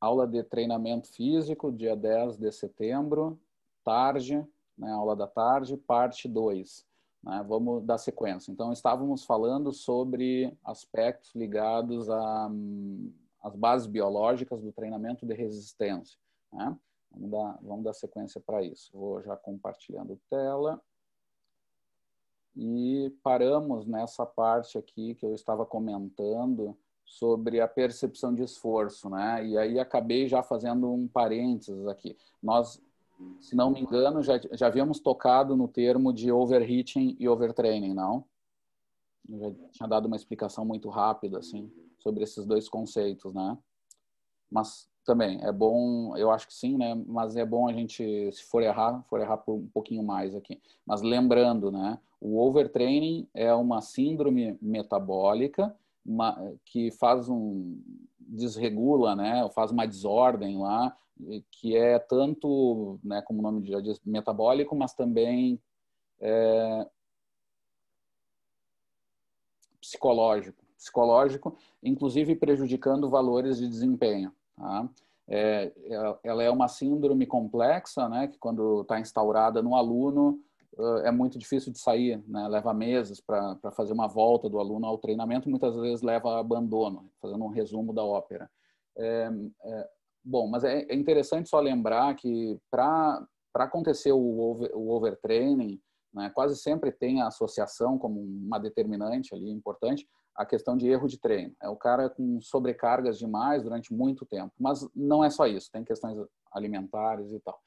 aula de treinamento físico, dia 10 de setembro, tarde, né, aula da tarde, parte 2. Né, vamos dar sequência. Então, estávamos falando sobre aspectos ligados às bases biológicas do treinamento de resistência. Né? Vamos dar sequência para isso. Vou já compartilhando tela. E paramos nessa parte aqui que eu estava comentando sobre a percepção de esforço, né? E aí acabei já fazendo um parênteses aqui. Nós, se não me engano, já havíamos tocado no termo de overheating e overtraining, não? Eu já tinha dado uma explicação muito rápida, assim, sobre esses dois conceitos, né? Mas também é bom, eu acho que sim, né? Mas é bom a gente, se for errar por um pouquinho mais aqui. Mas lembrando, né? O overtraining é uma síndrome metabólica que desregula, né? Faz uma desordem lá, que é tanto, né? Como o nome já diz, metabólico, mas também psicológico, inclusive prejudicando valores de desempenho. Tá? Ela é uma síndrome complexa, né, que quando está instaurada no aluno, é muito difícil de sair, né, leva meses para fazer uma volta do aluno ao treinamento, muitas vezes leva a abandono, fazendo um resumo da ópera. Bom, mas é interessante só lembrar que para acontecer o overtraining, né, quase sempre tem a associação como uma determinante ali importante, a questão de erro de treino. É o cara com sobrecargas demais durante muito tempo. Mas não é só isso, tem questões alimentares e tal.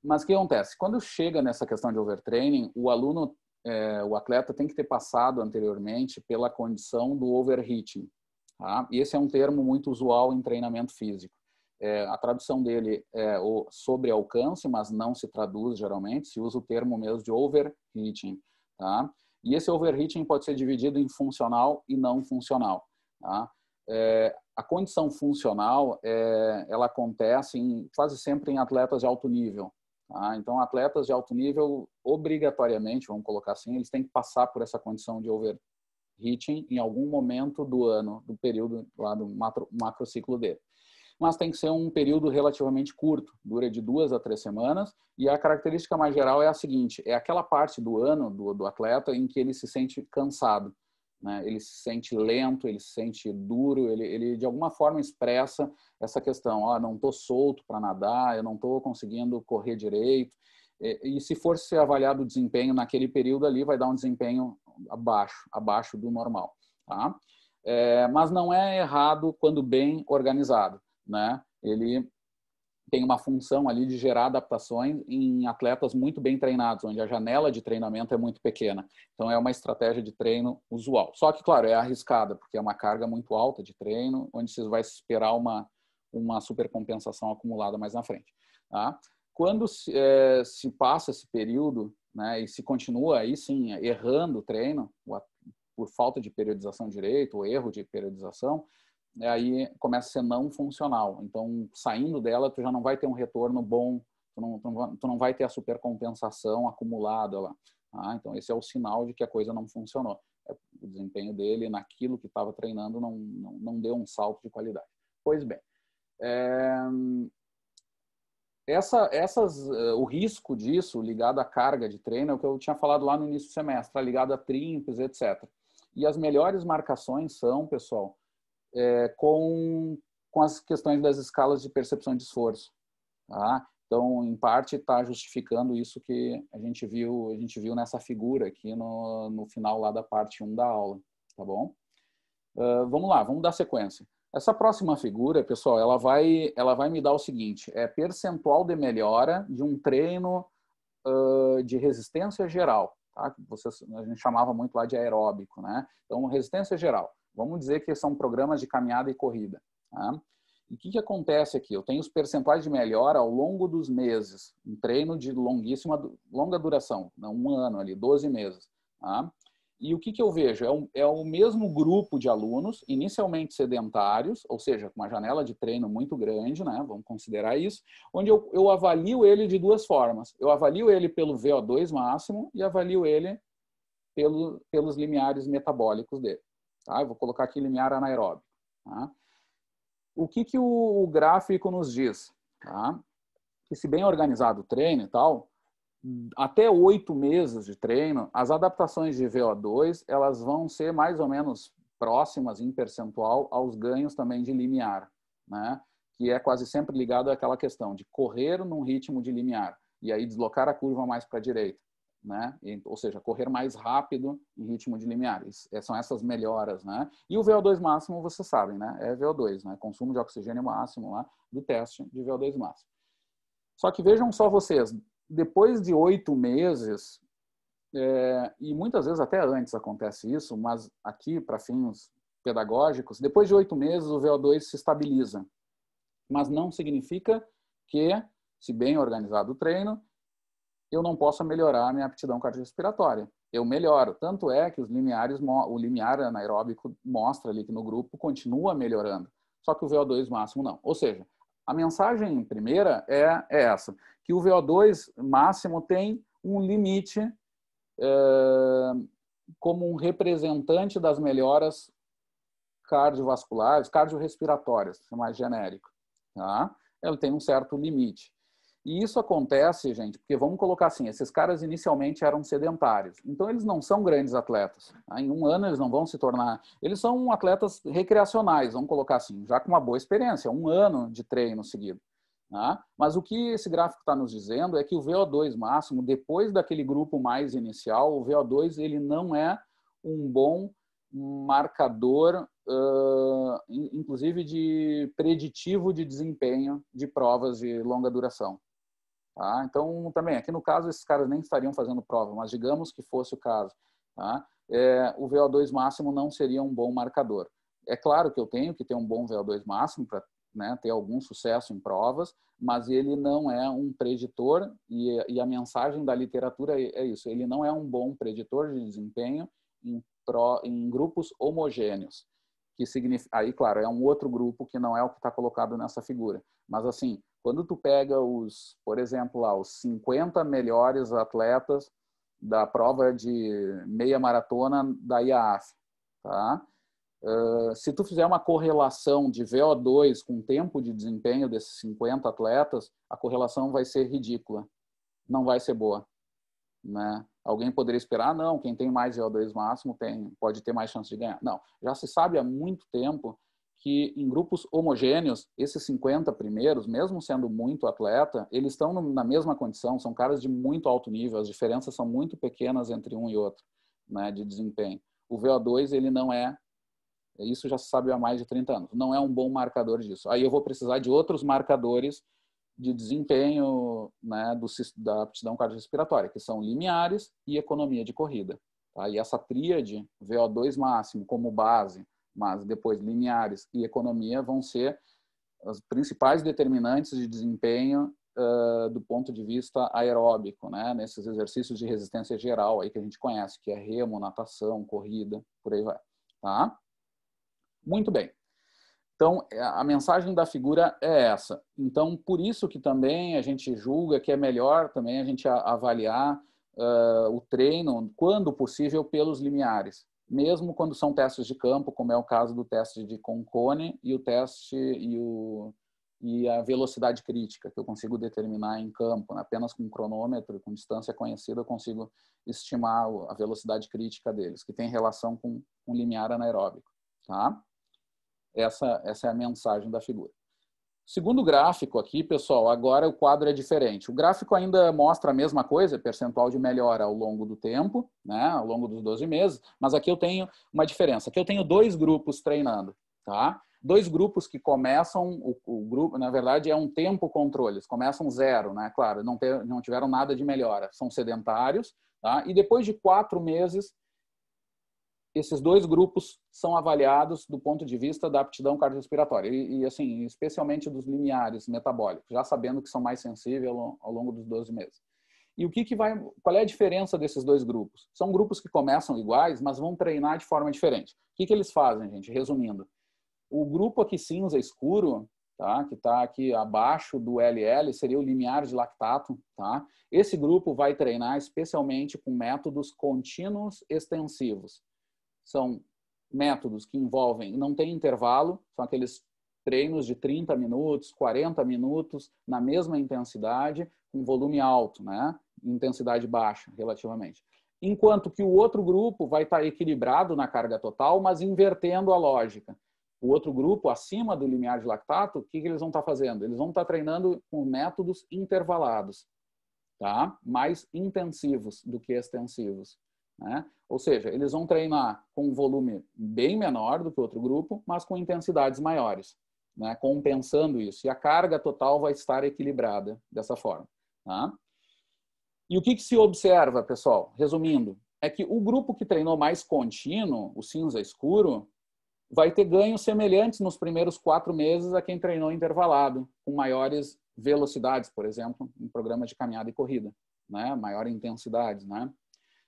Mas o que acontece? Quando chega nessa questão de overtraining, o aluno, o atleta tem que ter passado anteriormente pela condição do overheating. Tá? E esse é um termo muito usual em treinamento físico. A tradução dele é o sobre alcance, mas não se traduz geralmente, se usa o termo mesmo de overheating. Tá? E esse overheating pode ser dividido em funcional e não funcional. Tá? A condição funcional, ela acontece quase sempre em atletas de alto nível. Tá? Então, atletas de alto nível, obrigatoriamente, vamos colocar assim, eles têm que passar por essa condição de overheating em algum momento do ano, do período lá do macrociclo dele. Mas tem que ser um período relativamente curto, dura de 2 a 3 semanas, e a característica mais geral é a seguinte, é aquela parte do ano do atleta em que ele se sente cansado, né? Ele se sente lento, ele se sente duro, ele de alguma forma expressa essa questão, não estou solto para nadar, eu não estou conseguindo correr direito, e se for ser avaliado o desempenho naquele período ali, vai dar um desempenho abaixo do normal. Tá? Mas não é errado quando bem organizado. Né? Ele tem uma função ali de gerar adaptações em atletas muito bem treinados, onde a janela de treinamento é muito pequena. Então, é uma estratégia de treino usual. Só que, claro, é arriscada, porque é uma carga muito alta de treino, onde você vai esperar uma supercompensação acumulada mais na frente. Tá? Quando se passa esse período, né, e se continua aí sim errando o treino, por falta de periodização direito, ou erro de periodização, aí começa a ser não funcional. Então, saindo dela, tu já não vai ter um retorno bom, tu não vai ter a supercompensação acumulada lá. Tá? Então, esse é o sinal de que a coisa não funcionou. O desempenho dele naquilo que estava treinando não deu um salto de qualidade. Pois bem, o risco disso, ligado à carga de treino, é o que eu tinha falado lá no início do semestre, ligado a TRIMPs, etc. E as melhores marcações são, pessoal, com as questões das escalas de percepção de esforço. Tá? Então, em parte, está justificando isso que a gente viu nessa figura aqui no final lá da parte 1 da aula. Tá bom? Vamos lá, vamos dar sequência. Essa próxima figura, pessoal, ela vai me dar o seguinte, percentual de melhora de um treino de resistência geral. Tá? A gente chamava muito lá de aeróbico. Né? Então, resistência geral. Vamos dizer que são programas de caminhada e corrida. Tá? E o que acontece aqui? Eu tenho os percentuais de melhora ao longo dos meses. Um treino de longa duração, um ano ali, 12 meses. Tá? E o que eu vejo? É o mesmo grupo de alunos, inicialmente sedentários, ou seja, com uma janela de treino muito grande, né? Vamos considerar isso, onde eu avalio ele de duas formas. Eu avalio ele pelo VO2 máximo e avalio ele pelos limiares metabólicos dele. Tá? Eu vou colocar aqui limiar anaeróbico. Tá? O que que o gráfico nos diz? Tá? Que se bem organizado o treino e tal, até 8 meses de treino, as adaptações de VO2 elas vão ser mais ou menos próximas em percentual aos ganhos também de limiar, né? Que é quase sempre ligado àquela questão de correr num ritmo de limiar e aí deslocar a curva mais para a direita, né? Ou seja, correr mais rápido em ritmo de limiar. São essas melhoras, né? E o VO2 máximo, vocês sabem, né? É VO2, né? Consumo de oxigênio máximo lá do teste de VO2 máximo. Só que vejam só vocês, depois de 8 meses, e muitas vezes até antes acontece isso, mas aqui, para fins pedagógicos, depois de 8 meses o VO2 se estabiliza. Mas não significa que, se bem organizado o treino, eu não possa melhorar a minha aptidão cardiorrespiratória. Eu melhoro. Tanto é que o limiar anaeróbico mostra ali que no grupo continua melhorando. Só que o VO2 máximo não. Ou seja, a mensagem primeira é essa, que o VO2 máximo tem um limite como um representante das melhoras cardiovasculares, cardiorrespiratórias, mais genérico. Tá? Ele tem um certo limite. E isso acontece, gente, porque vamos colocar assim, esses caras inicialmente eram sedentários, então eles não são grandes atletas. Tá? Em um ano eles não vão se tornar... Eles são atletas recreacionais, vamos colocar assim, já com uma boa experiência, um ano de treino seguido. Tá? Mas o que esse gráfico está nos dizendo é que o VO2 máximo, depois daquele grupo mais inicial, o VO2 ele não é um bom marcador, inclusive de preditivo de desempenho de provas de longa duração. Tá? Então, também, aqui no caso, esses caras nem estariam fazendo prova, mas digamos que fosse o caso. Tá? O VO2 máximo não seria um bom marcador. É claro que eu tenho que ter um bom VO2 máximo para, né, ter algum sucesso em provas, mas ele não é um preditor, e a mensagem da literatura é isso, ele não é um bom preditor de desempenho em grupos homogêneos. Que significa, aí, claro, é um outro grupo que não é o que está colocado nessa figura. Mas, assim, quando tu pega por exemplo, lá, os 50 melhores atletas da prova de meia maratona da IAAF, tá? Se tu fizer uma correlação de VO2 com o tempo de desempenho desses 50 atletas, a correlação vai ser ridícula. Não vai ser boa. Né? Alguém poderia esperar, não, quem tem mais VO2 máximo pode ter mais chance de ganhar. Não, já se sabe há muito tempo que em grupos homogêneos, esses 50 primeiros, mesmo sendo muito atleta, eles estão na mesma condição, são caras de muito alto nível, as diferenças são muito pequenas entre um e outro, né, de desempenho. O VO2, ele não isso já se sabe há mais de 30 anos, não é um bom marcador disso. Aí eu vou precisar de outros marcadores de desempenho, né, da aptidão cardiorrespiratória, que são limiares e economia de corrida. Tá? E essa tríade, VO2 máximo como base, mas depois limiares e economia vão ser os principais determinantes de desempenho do ponto de vista aeróbico, né? Nesses exercícios de resistência geral aí que a gente conhece, que é remo, natação, corrida, por aí vai. Tá? Muito bem. Então, a mensagem da figura é essa. Então, por isso que também a gente julga que é melhor também a gente avaliar o treino, quando possível, pelos limiares. Mesmo quando são testes de campo, como é o caso do teste de Concone e o teste e a velocidade crítica, que eu consigo determinar em campo. Né? Apenas com um cronômetro, com distância conhecida, eu consigo estimar a velocidade crítica deles, que tem relação com um limiar anaeróbico. Tá? Essa é a mensagem da figura. Segundo gráfico aqui, pessoal, agora o quadro é diferente. O gráfico ainda mostra a mesma coisa, percentual de melhora ao longo do tempo, né, ao longo dos 12 meses, mas aqui eu tenho uma diferença. Aqui eu tenho 2 grupos treinando, tá? 2 grupos que começam, o grupo, na verdade, é um tempo controle, eles começam 0, né? Claro, não tiveram nada de melhora, são sedentários, tá? E depois de 4 meses, esses 2 grupos são avaliados do ponto de vista da aptidão cardiorrespiratória e assim, especialmente dos limiares metabólicos, já sabendo que são mais sensíveis ao longo dos 12 meses. E qual é a diferença desses 2 grupos? São grupos que começam iguais, mas vão treinar de forma diferente. O que eles fazem, gente? Resumindo, o grupo aqui cinza escuro, tá? Que está aqui abaixo do LL, seria o limiar de lactato. Tá? Esse grupo vai treinar especialmente com métodos contínuos extensivos. São métodos que envolvem, não tem intervalo, são aqueles treinos de 30 minutos, 40 minutos, na mesma intensidade, com volume alto, né? Intensidade baixa, relativamente. Enquanto que o outro grupo vai estar equilibrado na carga total, mas invertendo a lógica. O outro grupo, acima do limiar de lactato, o que eles vão estar fazendo? Eles vão estar treinando com métodos intervalados, tá? Mais intensivos do que extensivos, né? Ou seja, eles vão treinar com um volume bem menor do que o outro grupo, mas com intensidades maiores, né? Compensando isso. E a carga total vai estar equilibrada dessa forma, tá? E o que se observa, pessoal? Resumindo, é que o grupo que treinou mais contínuo, o cinza escuro, vai ter ganhos semelhantes nos primeiros 4 meses a quem treinou intervalado, com maiores velocidades, por exemplo, em programas de caminhada e corrida, né? Maior intensidade, né?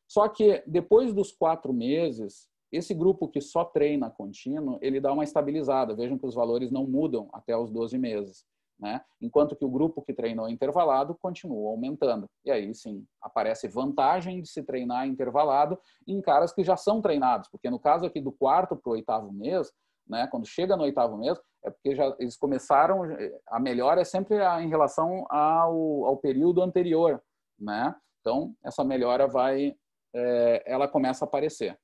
Só que depois dos 4 meses, esse grupo que só treina contínuo, ele dá uma estabilizada. Vejam que os valores não mudam até os 12 meses, né? Enquanto que o grupo que treinou intervalado continua aumentando. E aí, sim, aparece vantagem de se treinar intervalado em caras que já são treinados, porque no caso aqui do 4º para o 8º mês, né, quando chega no 8º mês, é porque já eles começaram, a melhora é sempre em relação ao período anterior, né? Então, essa melhora ela começa a aparecer,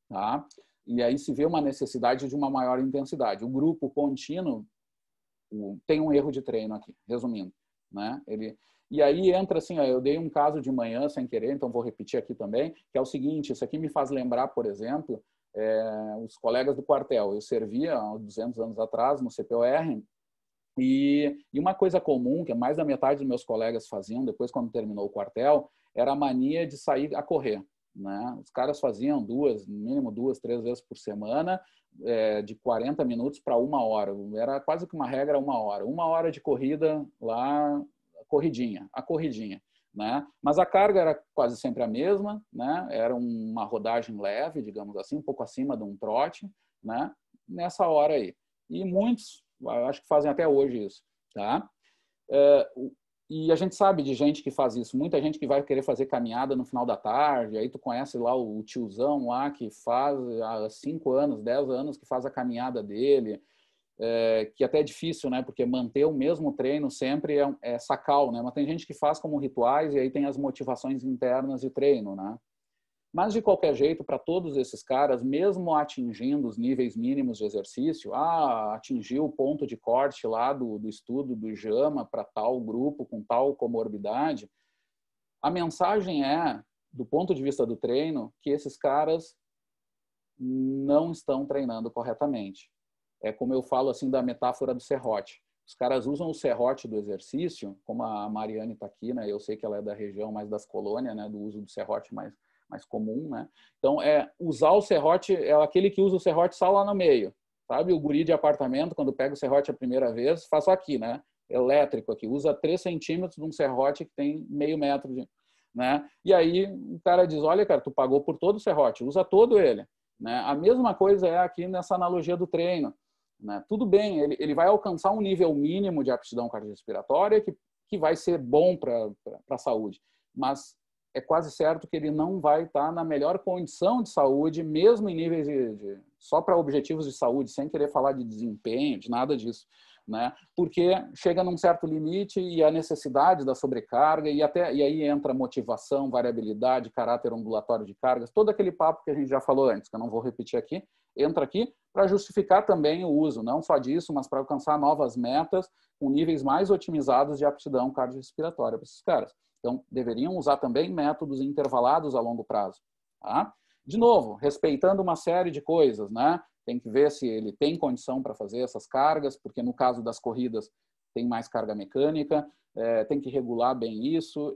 tá? E aí se vê uma necessidade de uma maior intensidade. O grupo contínuo tem um erro de treino aqui, resumindo, né? E aí entra assim, eu dei um caso de manhã sem querer, então vou repetir aqui também, que é o seguinte, isso aqui me faz lembrar, por exemplo, os colegas do quartel. Eu servia há 200 anos atrás no CPOR, e uma coisa comum, que mais da metade dos meus colegas faziam, depois quando terminou o quartel, era a mania de sair a correr, né? Os caras faziam no mínimo 2, 3 vezes por semana, de 40 minutos para 1 hora. Era quase que uma regra 1 hora. 1 hora de corrida lá, a corridinha, né? Mas a carga era quase sempre a mesma, né? Era uma rodagem leve, digamos assim, um pouco acima de um trote, né? Nessa hora aí. E muitos, acho que fazem até hoje isso, tá? E a gente sabe de gente que faz isso, muita gente que vai querer fazer caminhada no final da tarde, aí tu conhece lá o tiozão lá que faz há 5 anos, 10 anos que faz a caminhada dele, que até é difícil, né? Porque manter o mesmo treino sempre é sacal, né? Mas tem gente que faz como rituais e aí tem as motivações internas de treino, né? Mas, de qualquer jeito, para todos esses caras, mesmo atingindo os níveis mínimos de exercício, atingiu o ponto de corte lá do estudo do JAMA para tal grupo, com tal comorbidade, a mensagem do ponto de vista do treino, que esses caras não estão treinando corretamente. É como eu falo assim da metáfora do serrote. Os caras usam o serrote do exercício, como a Mariane está aqui, né? Eu sei que ela é da região mais das colônias, né? Do uso do serrote mais comum, né? Então, usar o serrote, é aquele que usa o serrote só lá no meio, sabe? O guri de apartamento, quando pega o serrote a primeira vez, faz só aqui, né? Elétrico aqui, usa 3 centímetros de um serrote que tem meio metro, né? E aí o cara diz, olha, cara, tu pagou por todo o serrote, usa todo ele, né? A mesma coisa é aqui nessa analogia do treino, né? Tudo bem, ele vai alcançar um nível mínimo de aptidão cardiorrespiratória que vai ser bom para a saúde, mas é quase certo que ele não vai estar na melhor condição de saúde, mesmo em níveis só para objetivos de saúde, sem querer falar de desempenho, de nada disso, né? Porque chega num certo limite e a necessidade da sobrecarga, e aí entra motivação, variabilidade, caráter ondulatório de cargas, todo aquele papo que a gente já falou antes, que eu não vou repetir aqui, entra aqui para justificar também o uso, não só disso, mas para alcançar novas metas com níveis mais otimizados de aptidão cardiorrespiratória para esses caras. Então, deveriam usar também métodos intervalados a longo prazo. Tá? De novo, respeitando uma série de coisas, né? Tem que ver se ele tem condição para fazer essas cargas, porque no caso das corridas tem mais carga mecânica, tem que regular bem isso,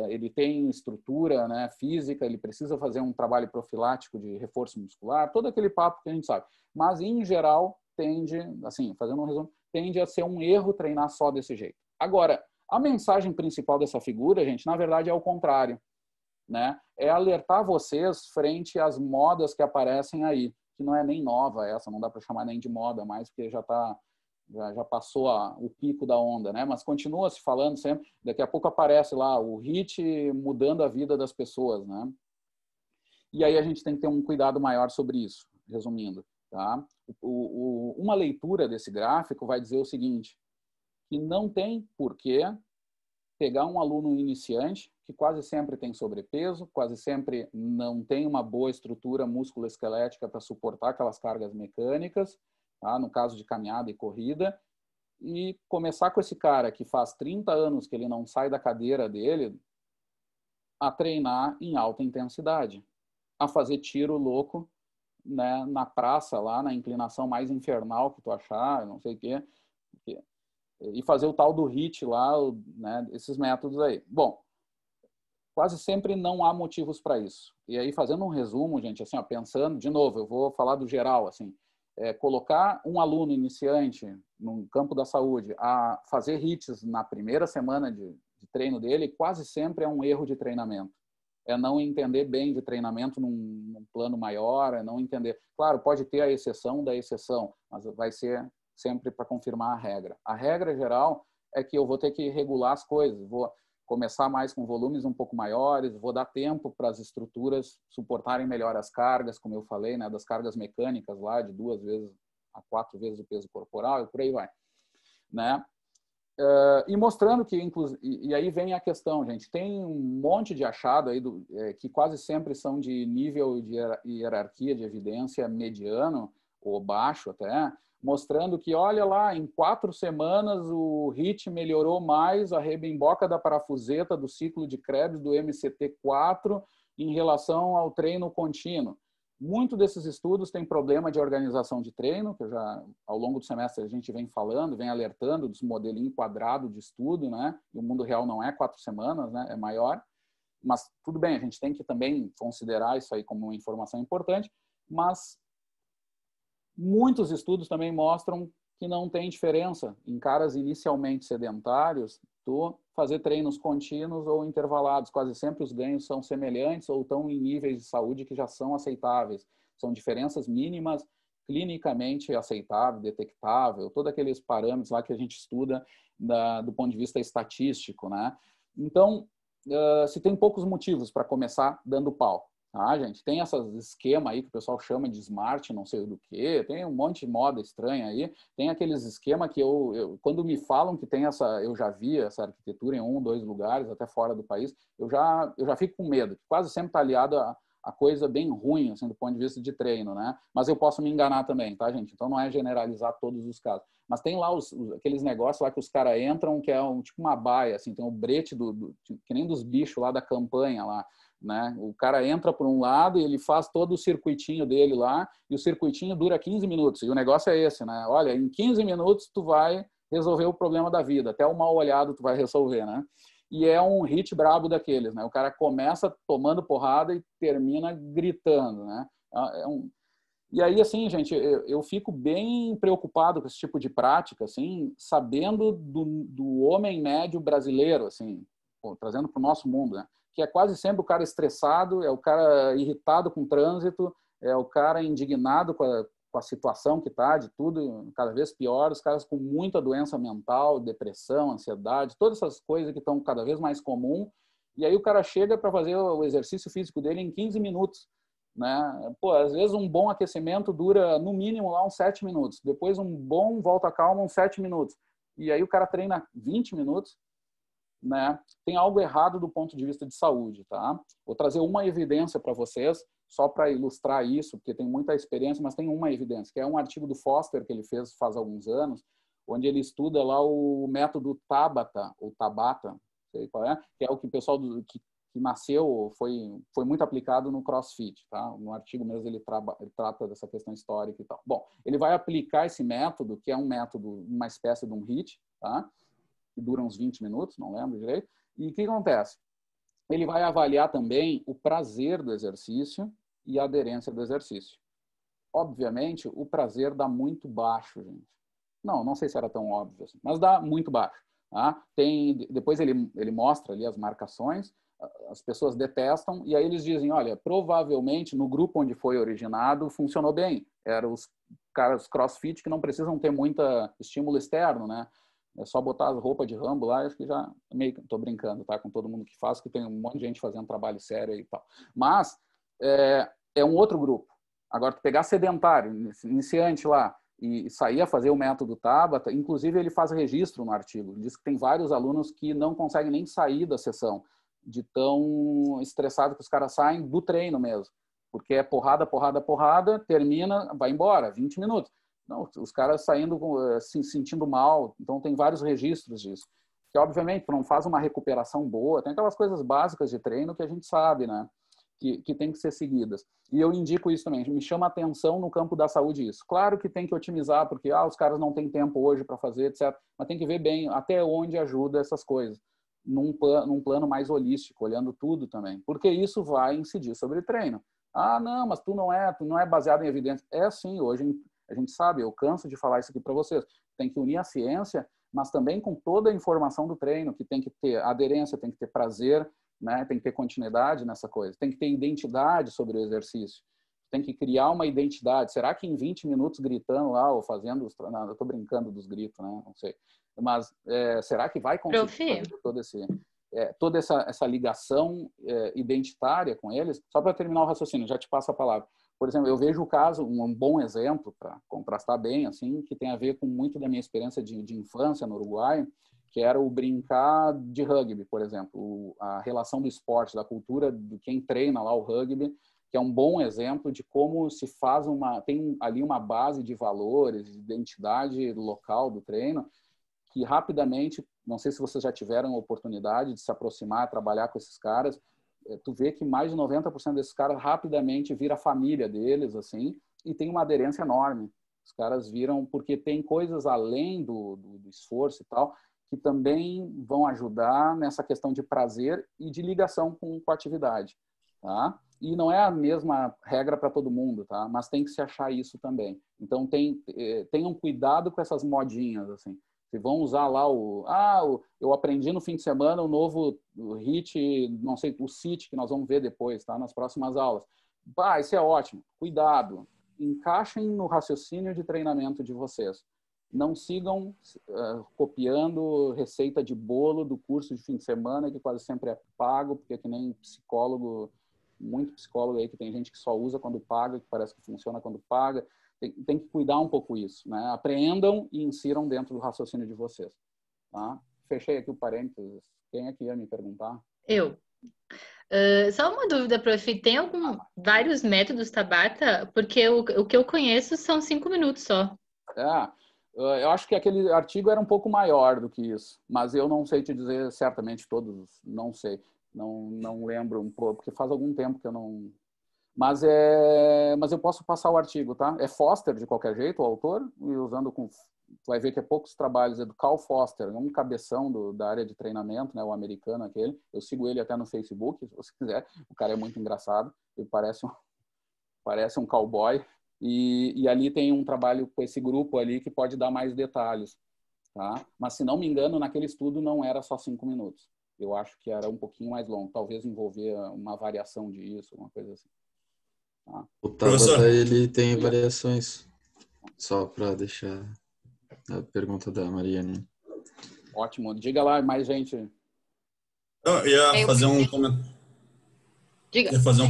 ele tem estrutura, né, física, ele precisa fazer um trabalho profilático de reforço muscular, todo aquele papo que a gente sabe. Mas, em geral, tende, assim, fazendo um resumo, tende a ser um erro treinar só desse jeito. Agora, a mensagem principal dessa figura, gente, na verdade é o contrário, né? É alertar vocês frente às modas que aparecem aí, que não é nem nova essa, não dá para chamar nem de moda mais, porque já passou o pico da onda, né? Mas continua se falando sempre, daqui a pouco aparece lá o HIIT mudando a vida das pessoas, né? E aí a gente tem que ter um cuidado maior sobre isso, resumindo. tá? Uma leitura desse gráfico vai dizer o seguinte, que não tem porquê pegar um aluno iniciante, que quase sempre tem sobrepeso, quase sempre não tem uma boa estrutura musculoesquelética para suportar aquelas cargas mecânicas, tá? No caso de caminhada e corrida, e começar com esse cara que faz 30 anos que ele não sai da cadeira dele, a treinar em alta intensidade, a fazer tiro louco, né, na praça, lá na inclinação mais infernal que tu achar, não sei o quê, e fazer o tal do HIIT lá, né, esses métodos aí. Bom, quase sempre não há motivos para isso. E aí, fazendo um resumo, gente, assim, ó, pensando, de novo, eu vou falar do geral, assim, colocar um aluno iniciante no campo da saúde a fazer HIITs na primeira semana de treino dele, quase sempre é um erro de treinamento. É não entender bem de treinamento num plano maior, é não entender... Claro, pode ter a exceção da exceção, mas vai ser sempre para confirmar a regra. A regra geral é que eu vou ter que regular as coisas, vou começar mais com volumes um pouco maiores, vou dar tempo para as estruturas suportarem melhor as cargas, como eu falei, né, das cargas mecânicas lá, de 2 vezes a 4 vezes o peso corporal, e por aí vai. Né? E mostrando que, e aí vem a questão, gente, tem um monte de achado aí que quase sempre são de nível de hierarquia de evidência mediano ou baixo até, mostrando que, olha lá, em 4 semanas o HIIT melhorou mais a rebimboca da parafuseta do ciclo de Krebs do MCT4 em relação ao treino contínuo. Muito desses estudos têm problema de organização de treino, que já ao longo do semestre a gente vem falando, vem alertando desse modelinho quadrado de estudo, né? E o mundo real não é 4 semanas, né? É maior. Mas tudo bem, a gente tem que também considerar isso aí como uma informação importante, mas muitos estudos também mostram que não tem diferença em caras inicialmente sedentários do fazer treinos contínuos ou intervalados. Quase sempre os ganhos são semelhantes ou estão em níveis de saúde que já são aceitáveis. São diferenças mínimas, clinicamente aceitável, detectável, todos aqueles parâmetros lá que a gente estuda do ponto de vista estatístico, né? Então, se tem poucos motivos para começar dando pau. Ah, gente, tem esses esquemas aí que o pessoal chama de smart, não sei do que, tem um monte de moda estranha aí, tem aqueles esquemas que quando me falam que tem eu já vi essa arquitetura em 1, 2 lugares, até fora do país, eu já fico com medo, quase sempre está aliado a coisa bem ruim, assim, do ponto de vista de treino, né? Mas eu posso me enganar também, tá, gente? Então não é generalizar todos os casos. Mas tem lá aqueles negócios lá que os caras entram, que é tipo uma baia, assim, tem o brete que nem dos bichos lá da campanha lá, né? O cara entra por um lado e ele faz todo o circuitinho dele lá, e o circuitinho dura 15 minutos. E o negócio é esse, né? Olha, em 15 minutos tu vai resolver o problema da vida, até o mal olhado tu vai resolver, né? E é um hit brabo daqueles, né? O cara começa tomando porrada e termina gritando, né? E aí, assim, gente, eu fico bem preocupado com esse tipo de prática, assim, sabendo do homem médio brasileiro, assim, trazendo para o nosso mundo, né? Que é quase sempre o cara estressado, é o cara irritado com o trânsito, é o cara indignado com a situação que está, de tudo cada vez pior, os caras com muita doença mental, depressão, ansiedade, todas essas coisas que estão cada vez mais comum, e aí o cara chega para fazer o exercício físico dele em 15 minutos, né? Pô, às vezes um bom aquecimento dura no mínimo lá uns 7 minutos, depois um bom volta calma uns 7 minutos, e aí o cara treina 20 minutos, né? Tem algo errado do ponto de vista de saúde, tá? Vou trazer uma evidência para vocês, só para ilustrar isso, porque tem muita experiência, mas tem uma evidência, que é um artigo do Foster que ele fez faz alguns anos, onde ele estuda lá o método Tabata, ou Tabata, sei qual é, que é o que o pessoal que nasceu, foi muito aplicado no CrossFit, tá? No artigo mesmo ele trata dessa questão histórica e tal. Bom, ele vai aplicar esse método, que é um método, uma espécie de um HIIT, tá? Que dura uns 20 minutos, não lembro direito. E o que acontece? Ele vai avaliar também o prazer do exercício e a aderência do exercício. Obviamente, o prazer dá muito baixo, gente. Não sei se era tão óbvio assim, mas dá muito baixo. Tá? Depois ele mostra ali as marcações, as pessoas detestam, e aí eles dizem, olha, provavelmente no grupo onde foi originado funcionou bem. Eram os caras crossfit que não precisam ter muito estímulo externo, né? É só botar as roupas de Rambo lá, acho que já meio que tô brincando, tá? Com todo mundo que faz, que tem um monte de gente fazendo trabalho sério e tal. Mas é um outro grupo. Agora, tu pegar sedentário, iniciante lá, e sair a fazer o método Tabata, inclusive ele faz registro no artigo. Diz que tem vários alunos que não conseguem nem sair da sessão, de tão estressado que os caras saem do treino mesmo. Porque é porrada, porrada, porrada, termina, vai embora, 20 minutos. Não, os caras saindo se sentindo mal. Então, tem vários registros disso. Que, obviamente, não faz uma recuperação boa. Tem aquelas coisas básicas de treino que a gente sabe, né? Que tem que ser seguidas. E eu indico isso também. Me chama a atenção no campo da saúde isso. Claro que tem que otimizar, porque os caras não têm tempo hoje para fazer, etc. Mas tem que ver bem até onde ajuda essas coisas. Num plano mais holístico, olhando tudo também. Porque isso vai incidir sobre treino. Não, mas tu não é baseado em evidência. É sim, hoje a gente sabe, eu canso de falar isso aqui para vocês. Tem que unir a ciência, mas também com toda a informação do treino, que tem que ter aderência, tem que ter prazer, né? Tem que ter continuidade nessa coisa. Tem que ter identidade sobre o exercício. Tem que criar uma identidade. Será que em 20 minutos gritando lá ou fazendo... Não, eu estou brincando dos gritos, né? Não sei. Mas será que vai conseguir fazer toda essa ligação identitária com eles? Só para terminar o raciocínio, já te passo a palavra. Por exemplo, eu vejo o caso, um bom exemplo, para contrastar bem, assim, que tem a ver com muito da minha experiência de infância no Uruguai, que era o brincar de rugby, por exemplo. A relação do esporte, da cultura de quem treina lá o rugby, que é um bom exemplo de como se faz tem ali uma base de valores, de identidade local do treino, que rapidamente, não sei se vocês já tiveram a oportunidade de se aproximar, trabalhar com esses caras, tu vê que mais de 90% desses caras rapidamente vira a família deles, assim, e tem uma aderência enorme. Os caras viram, porque tem coisas além do esforço e tal, que também vão ajudar nessa questão de prazer e de ligação com a atividade, tá? E não é a mesma regra para todo mundo, tá? Mas tem que se achar isso também. Então, tenham cuidado com essas modinhas, assim. Se vão usar lá eu aprendi no fim de semana o novo HIIT, não sei, o CIT, que nós vamos ver depois, tá? Nas próximas aulas. Isso é ótimo. Cuidado. Encaixem no raciocínio de treinamento de vocês. Não sigam copiando receita de bolo do curso de fim de semana, que quase sempre é pago, porque é que nem psicólogo, muito psicólogo aí que tem gente que só usa quando paga, que parece que funciona quando paga. Tem que cuidar um pouco isso, né? Apreendam e insiram dentro do raciocínio de vocês. Tá? Fechei aqui o parênteses. Quem é que ia me perguntar? Eu. Só uma dúvida, prof. Tem vários métodos Tabata? Porque o que eu conheço são 5 minutos só. Eu acho que aquele artigo era um pouco maior do que isso, mas eu não sei te dizer certamente todos, não sei. Não lembro um pouco, porque faz algum tempo que eu não... Mas eu posso passar o artigo, tá? É Foster, de qualquer jeito, o autor, e usando tu vai ver que é poucos trabalhos, é do Carl Foster, um cabeção da área de treinamento, né? O americano aquele. Eu sigo ele até no Facebook, se você quiser. O cara é muito engraçado, ele parece um cowboy. E ali tem um trabalho com esse grupo ali que pode dar mais detalhes, tá? Mas, se não me engano, naquele estudo não era só 5 minutos. Eu acho que era um pouquinho mais longo. Talvez envolver uma variação disso, uma coisa assim. Tá. O Tabata, ele tem variações, só para deixar a pergunta da Mariane. Ótimo. Diga lá, mais gente. Eu ia fazer um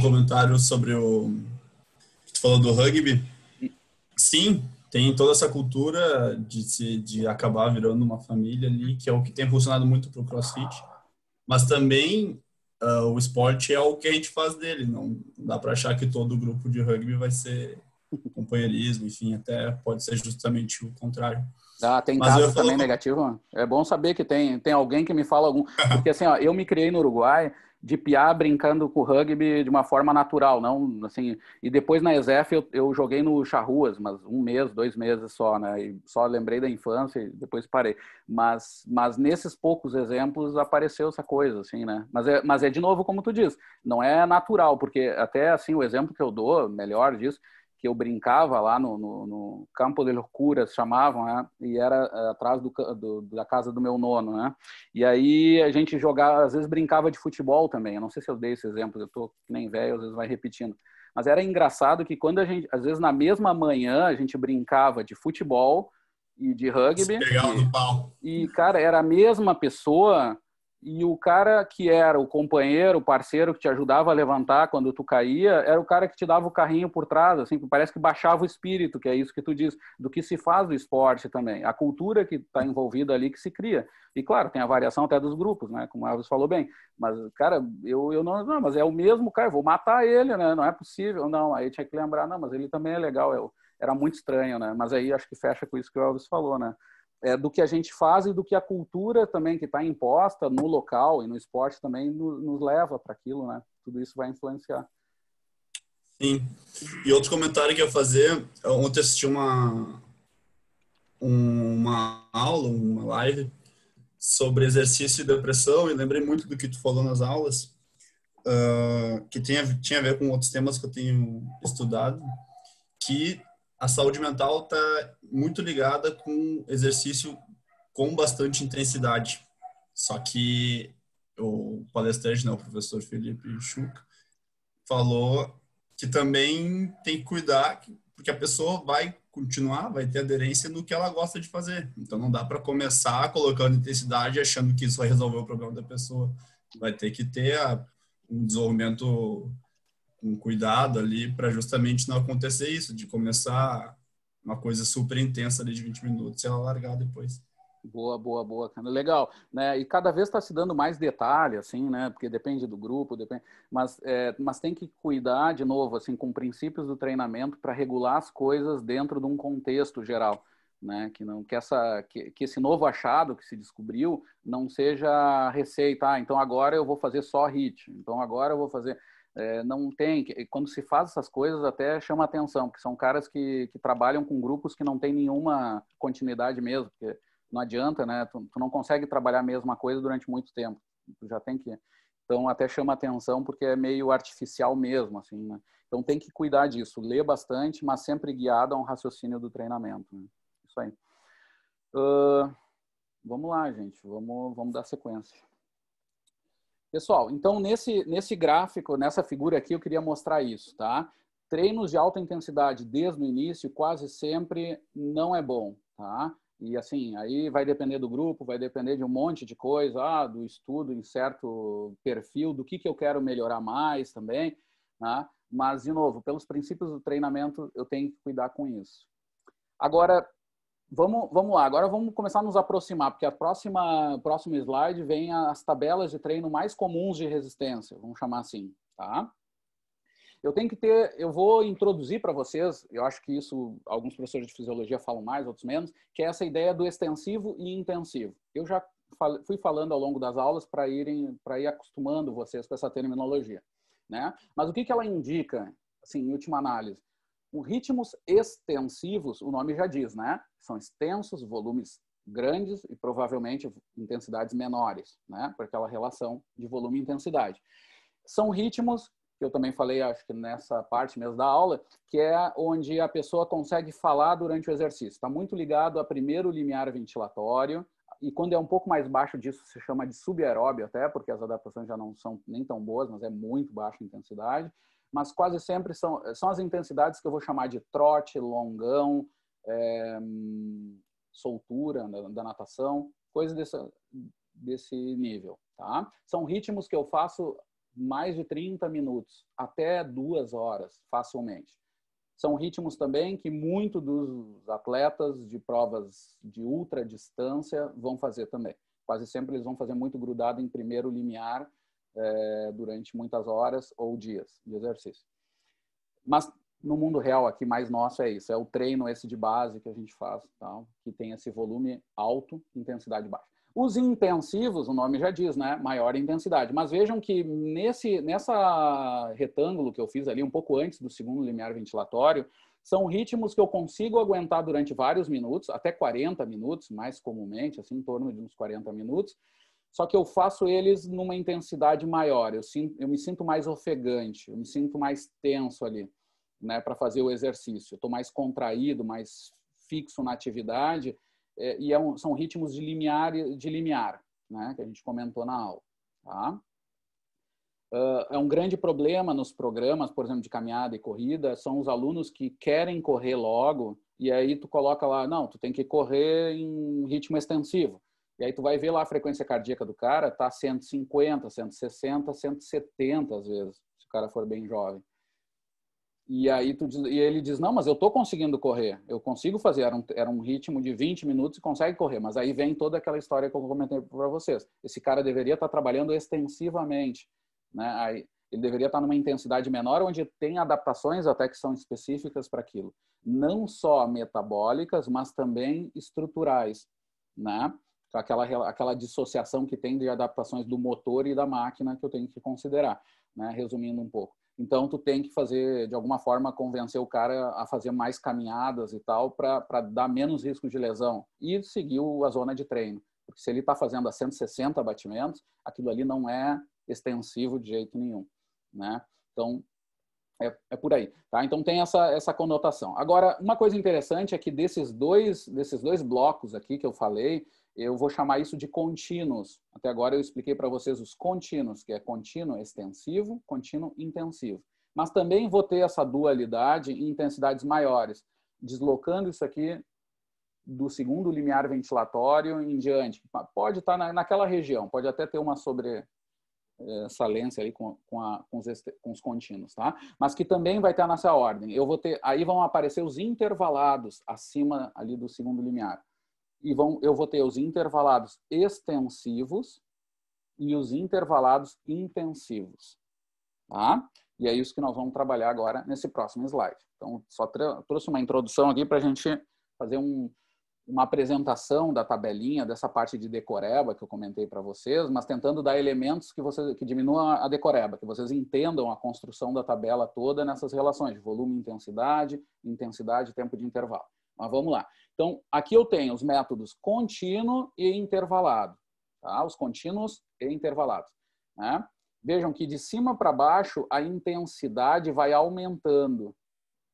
comentário sobre o que tu falou do rugby. Sim, tem toda essa cultura de acabar virando uma família ali, que é o que tem funcionado muito para o CrossFit. Mas também o esporte é o que a gente faz dele. Não dá para achar que todo grupo de rugby vai ser companheirismo, enfim, até pode ser justamente o contrário. Tem casos também negativos. É bom saber que tem alguém que me fala algum... Porque assim, eu me criei no Uruguai de piá brincando com o rugby de uma forma natural, não assim. E depois na ESEF eu joguei no Charruas, mas 1 mês, 2 meses só, né? E só lembrei da infância e depois parei. Mas nesses poucos exemplos apareceu essa coisa, assim, né? Mas é de novo como tu diz, não é natural, porque até assim o exemplo que eu dou, melhor disso, que eu brincava lá no Campo de Loucuras, chamavam, né? E era atrás da casa do meu nono, né? E aí a gente jogava, às vezes brincava de futebol também. Eu não sei se eu dei esse exemplo, eu tô nem velho, às vezes vai repetindo. Mas era engraçado que quando a gente, às vezes na mesma manhã, a gente brincava de futebol e de rugby. Pegar no pau. E, cara, era a mesma pessoa e o cara que era o companheiro, o parceiro que te ajudava a levantar quando tu caía, era o cara que te dava o carrinho por trás, assim, parece que baixava o espírito, que é isso que tu diz, do que se faz do esporte também. A cultura que está envolvida ali que se cria. E, claro, tem a variação até dos grupos, né? Como o Elvis falou bem. Mas, cara, eu não, mas é o mesmo cara, eu vou matar ele, né? Não é possível. Não, aí tinha que lembrar, não, mas ele também é legal. Era muito estranho, né? Mas aí acho que fecha com isso que o Elvis falou, né? Do que a gente faz e do que a cultura também que está imposta no local e no esporte também nos leva para aquilo, né? Tudo isso vai influenciar. Sim. E outro comentário que eu ia fazer, ontem eu assisti uma aula, uma live sobre exercício e depressão e lembrei muito do que tu falou nas aulas, que tinha a ver com outros temas que eu tenho estudado, que a saúde mental está muito ligada com exercício com bastante intensidade. Só que o palestrante, né, o professor Felipe Schuch, falou que também tem que cuidar, porque a pessoa vai continuar, vai ter aderência no que ela gosta de fazer. Então não dá para começar colocando intensidade achando que isso vai resolver o problema da pessoa. Vai ter que ter um desenvolvimento com cuidado ali para justamente não acontecer isso, de começar uma coisa super intensa ali de 20 minutos e ela largar depois. Boa, cara. Legal, né? E cada vez está se dando mais detalhe, assim, né? Porque depende do grupo, mas tem que cuidar, de novo, assim, com princípios do treinamento para regular as coisas dentro de um contexto geral, né? Que esse novo achado que se descobriu não seja receita. Então agora eu vou fazer só HIIT. Então agora eu vou fazer... não tem, quando se faz essas coisas até chama atenção, porque são caras que trabalham com grupos que não tem nenhuma continuidade mesmo, porque não adianta, né? Tu não consegue trabalhar a mesma coisa durante muito tempo. Tu já tem que... Então, até chama atenção porque é meio artificial mesmo, assim, né? Então, tem que cuidar disso. Ler bastante, mas sempre guiado a um raciocínio do treinamento, né? Isso aí. Vamos lá, gente. Vamos dar sequência. Pessoal, então, nesse gráfico, nessa figura aqui, eu queria mostrar isso, tá? Treinos de alta intensidade desde o início quase sempre não é bom, tá? E assim, aí vai depender do grupo, vai depender de um monte de coisa, do estudo em certo perfil, do que eu quero melhorar mais também, né? Mas, de novo, pelos princípios do treinamento, eu tenho que cuidar com isso. Agora, vamos lá. Agora vamos começar a nos aproximar, porque a próximo slide vem as tabelas de treino mais comuns de resistência, vamos chamar assim, tá? Eu vou introduzir para vocês, eu acho que isso alguns professores de fisiologia falam mais, outros menos, que é essa ideia do extensivo e intensivo. Eu já fui falando ao longo das aulas para ir acostumando vocês com essa terminologia, né? Mas o que ela indica, assim, em última análise? Os ritmos extensivos, o nome já diz, né? São extensos, volumes grandes e provavelmente intensidades menores, né? Por aquela relação de volume e intensidade. São ritmos que eu também falei, acho que nessa parte mesmo da aula, que é onde a pessoa consegue falar durante o exercício. Está muito ligado a primeiro limiar ventilatório, e quando é um pouco mais baixo disso, se chama de subaeróbio até, porque as adaptações já não são nem tão boas, mas é muito baixa intensidade. Mas quase sempre são as intensidades que eu vou chamar de trote, longão, soltura da natação, coisas desse nível, tá? São ritmos que eu faço mais de 30 minutos, até 2 horas, facilmente. São ritmos também que muitos dos atletas de provas de ultra distância vão fazer também. Quase sempre eles vão fazer muito grudado em primeiro limiar durante muitas horas ou dias de exercício. Mas no mundo real aqui mais nosso é isso, é o treino esse de base que a gente faz, tá? Que tem esse volume alto, intensidade baixa. Os intensivos, o nome já diz, né? Maior intensidade. Mas vejam que nessa retângulo que eu fiz ali, um pouco antes do segundo limiar ventilatório, são ritmos que eu consigo aguentar durante vários minutos, até 40 minutos, mais comumente, assim, em torno de uns 40 minutos. Só que eu faço eles numa intensidade maior. Eu me sinto mais ofegante, eu me sinto mais tenso ali, né? Para fazer o exercício. Eu estou mais contraído, mais fixo na atividade. E são ritmos de limiar, né, que a gente comentou na aula. Tá? É um grande problema nos programas, por exemplo, de caminhada e corrida, são os alunos que querem correr logo, e aí tu coloca lá, não, tu tem que correr em ritmo extensivo. E aí tu vai ver lá a frequência cardíaca do cara, tá 150, 160, 170 às vezes, se o cara for bem jovem. E aí ele diz, não, mas eu tô conseguindo correr, eu consigo fazer, era um ritmo de 20 minutos e consegue correr, mas aí vem toda aquela história que eu comentei para vocês. Esse cara deveria estar trabalhando extensivamente, né? Aí, ele deveria estar numa intensidade menor, onde tem adaptações até que são específicas para aquilo. Não só metabólicas, mas também estruturais, né? Aquela dissociação que tem de adaptações do motor e da máquina que eu tenho que considerar, né? Resumindo um pouco. Então, tu tem que fazer, de alguma forma, convencer o cara a fazer mais caminhadas e tal, para dar menos risco de lesão e seguir a zona de treino. Porque se ele está fazendo a 160 batimentos, aquilo ali não é extensivo de jeito nenhum, né? Então, é por aí, tá? Então, tem essa conotação. Agora, uma coisa interessante é que desses dois blocos aqui que eu falei, eu vou chamar isso de contínuos. Até agora eu expliquei para vocês os contínuos, que é contínuo extensivo, contínuo intensivo. Mas também vou ter essa dualidade em intensidades maiores, deslocando isso aqui do segundo limiar ventilatório em diante. Pode estar naquela região, pode até ter uma sobressalência ali com os contínuos, tá? Mas que também vai estar nessa ordem. Eu vou ter, aí vão aparecer os intervalados acima ali do segundo limiar. Eu vou ter os intervalados extensivos e os intervalados intensivos, tá? E é isso que nós vamos trabalhar agora nesse próximo slide. Então, só trouxe uma introdução aqui para a gente fazer uma apresentação da tabelinha, dessa parte de decoreba que eu comentei para vocês, mas tentando dar elementos que diminuam a decoreba, que vocês entendam a construção da tabela toda nessas relações de volume, intensidade, tempo de intervalo. Mas vamos lá. Então, aqui eu tenho os métodos contínuo e intervalado. Tá? Os contínuos e intervalados, né? Vejam que de cima para baixo a intensidade vai aumentando,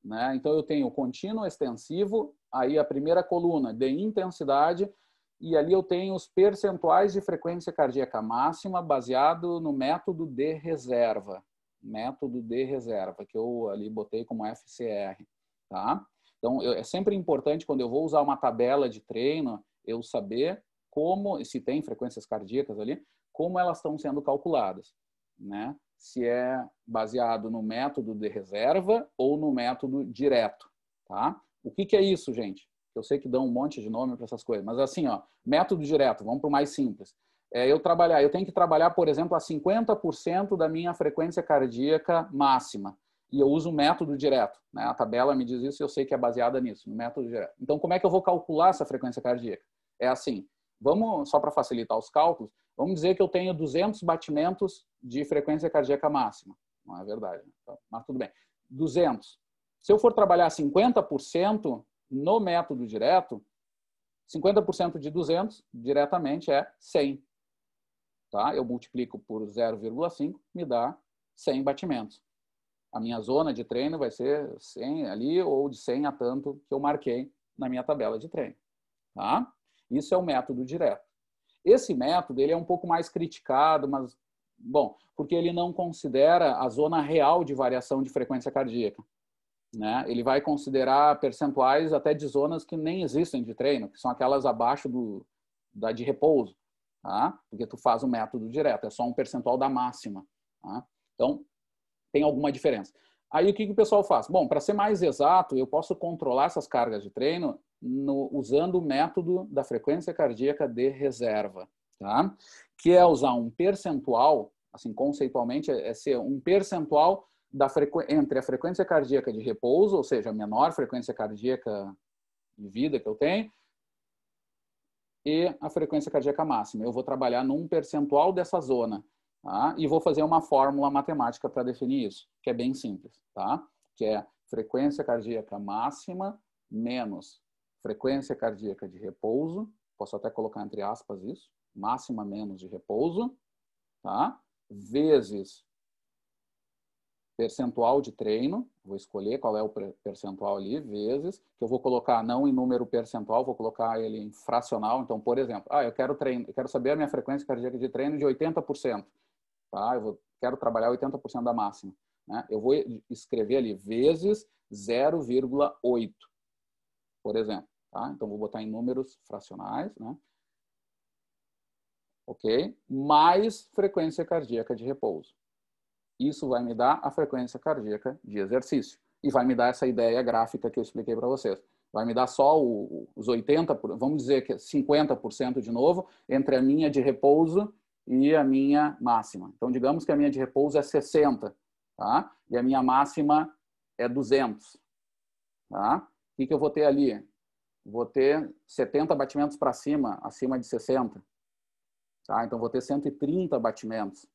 né? Então, eu tenho o contínuo extensivo, aí a primeira coluna de intensidade, e ali eu tenho os percentuais de frequência cardíaca máxima baseado no método de reserva. Método de reserva, que eu ali botei como FCR, tá? Então, é sempre importante, quando eu vou usar uma tabela de treino, eu saber como, se tem frequências cardíacas ali, como elas estão sendo calculadas, né? Se é baseado no método de reserva ou no método direto, tá? O que é isso, gente? Eu sei que dão um monte de nome para essas coisas, mas assim, ó, método direto, vamos para o mais simples. Eu tenho que trabalhar, por exemplo, a 50% da minha frequência cardíaca máxima. E eu uso o método direto, né? A tabela me diz isso e eu sei que é baseada nisso, no método direto. Então, como é que eu vou calcular essa frequência cardíaca? É assim, só para facilitar os cálculos, vamos dizer que eu tenho 200 batimentos de frequência cardíaca máxima. Não é verdade, mas tudo bem. 200. Se eu for trabalhar 50% no método direto, 50% de 200 diretamente é 100. Tá? Eu multiplico por 0,5, me dá 100 batimentos. A minha zona de treino vai ser 100 ali, ou de 100 a tanto que eu marquei na minha tabela de treino. Tá? Isso é o método direto. Esse método ele é um pouco mais criticado, mas, bom, porque ele não considera a zona real de variação de frequência cardíaca, né? Ele vai considerar percentuais até de zonas que nem existem de treino, que são aquelas abaixo da de repouso, tá? Porque tu faz o método direto, é só um percentual da máxima, tá? Então, tem alguma diferença. Aí o que o pessoal faz? Bom, para ser mais exato, eu posso controlar essas cargas de treino usando o método da frequência cardíaca de reserva, tá? Que é usar um percentual, assim, conceitualmente, é ser um percentual entre a frequência cardíaca de repouso, ou seja, a menor frequência cardíaca de vida que eu tenho, e a frequência cardíaca máxima. Eu vou trabalhar num percentual dessa zona. Tá? E vou fazer uma fórmula matemática para definir isso, que é bem simples, tá? Que é frequência cardíaca máxima menos frequência cardíaca de repouso, posso até colocar entre aspas isso, máxima menos de repouso, tá? Vezes percentual de treino, vou escolher qual é o percentual ali, vezes, que eu vou colocar não em número percentual, vou colocar ele em fracional. Então, por exemplo, eu quero saber a minha frequência cardíaca de treino de 80%. Tá? Quero trabalhar 80% da máxima, né? Eu vou escrever ali vezes 0,8, por exemplo. Tá? Então, vou botar em números fracionais, né? ok? Mais frequência cardíaca de repouso. Isso vai me dar a frequência cardíaca de exercício. E vai me dar essa ideia gráfica que eu expliquei para vocês. Vai me dar só os 80%, vamos dizer que 50% de novo, entre a minha de repouso e a minha máxima. Então, digamos que a minha de repouso é 60, tá? E a minha máxima é 200. Tá? O que eu vou ter ali? Vou ter 70 batimentos para cima, acima de 60. Tá? Então, vou ter 130 batimentos.